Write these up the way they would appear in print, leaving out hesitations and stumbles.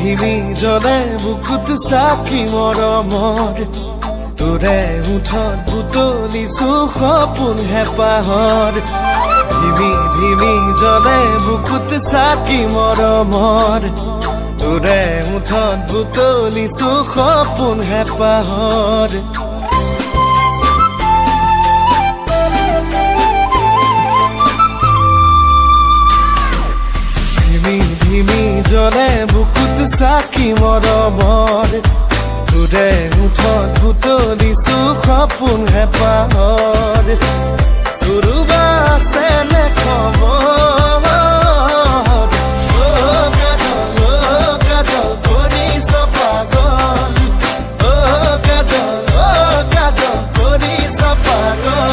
ধিমি জ্বলে বুকুত চাকি মৰমৰ তোৰে উঠত বুটলিছো সপোন হেঁপাহৰ ধিমি ধিমি জ্বলে বুকুত চাকি মৰমৰ তোৰে উঠত বুটলিছো সপোন হেঁপাহৰ ধিমি জ্বলে বুকুত চাকি মৰমৰ তোৰে মুঠত বুটলিছো সপোন হেঁপাহৰ তোৰোবা আছে নে খবৰ কাজল কৰিছ পাগল কাজল কৰিছ পাগল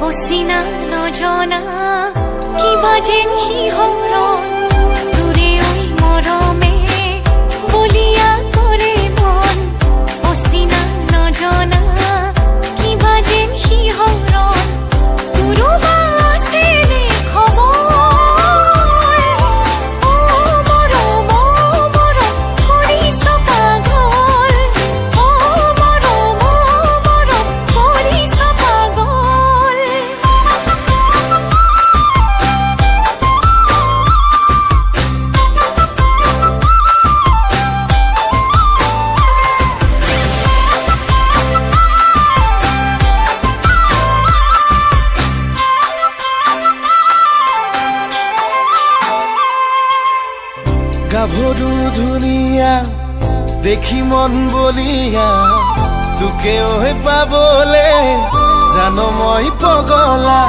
অচিনা নজনা কিবা যেন শিহৰণ তোৰে ঐ মৰমে বলিয়া কৰে মন অচিনা নজনা কিবা যেন শিহৰণ তোৰোবা আছে নে খবৰ মৰম কৰিছ পাগল মৰম কৰিছ পাগল গাভৰু ধুনীয়া দেখি মন বলিয়া তোকে হৈ পাবলে জান মই পগলা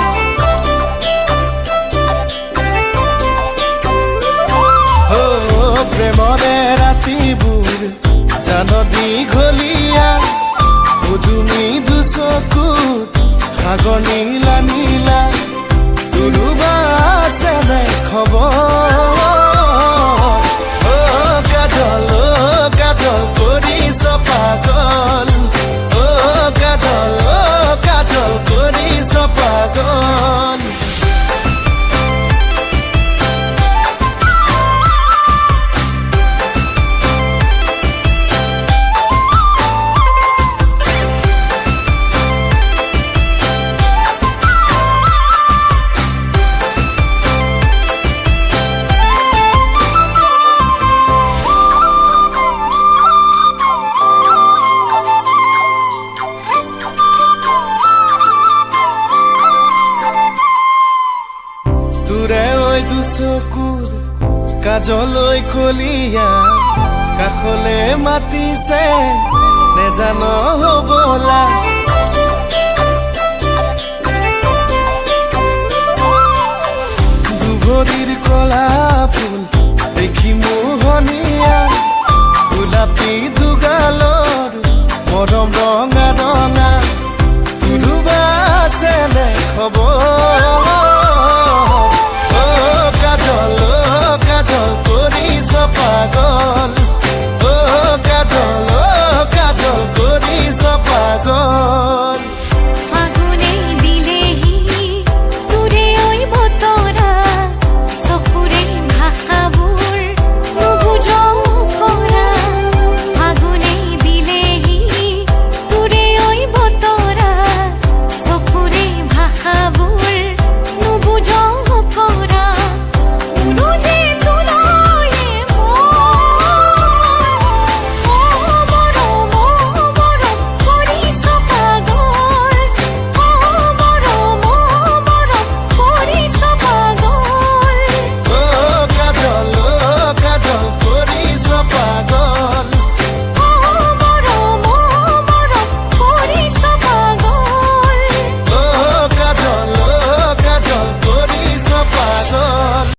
প্ৰেমৰে ৰাতিবোৰ জান দীঘলীয়া উজুনি দুচকুত সাগৰ নীলা নীলা তোৰোবা আছে নে খবৰ কাজল কৰিছ পাগল কাজল কৰিছ পাগল চকুৰ কাজলৈ কলিয়া কাষলে মাতিছে নেজান হবলা দুভৰিৰ কলা ফুল দেখি মোৰ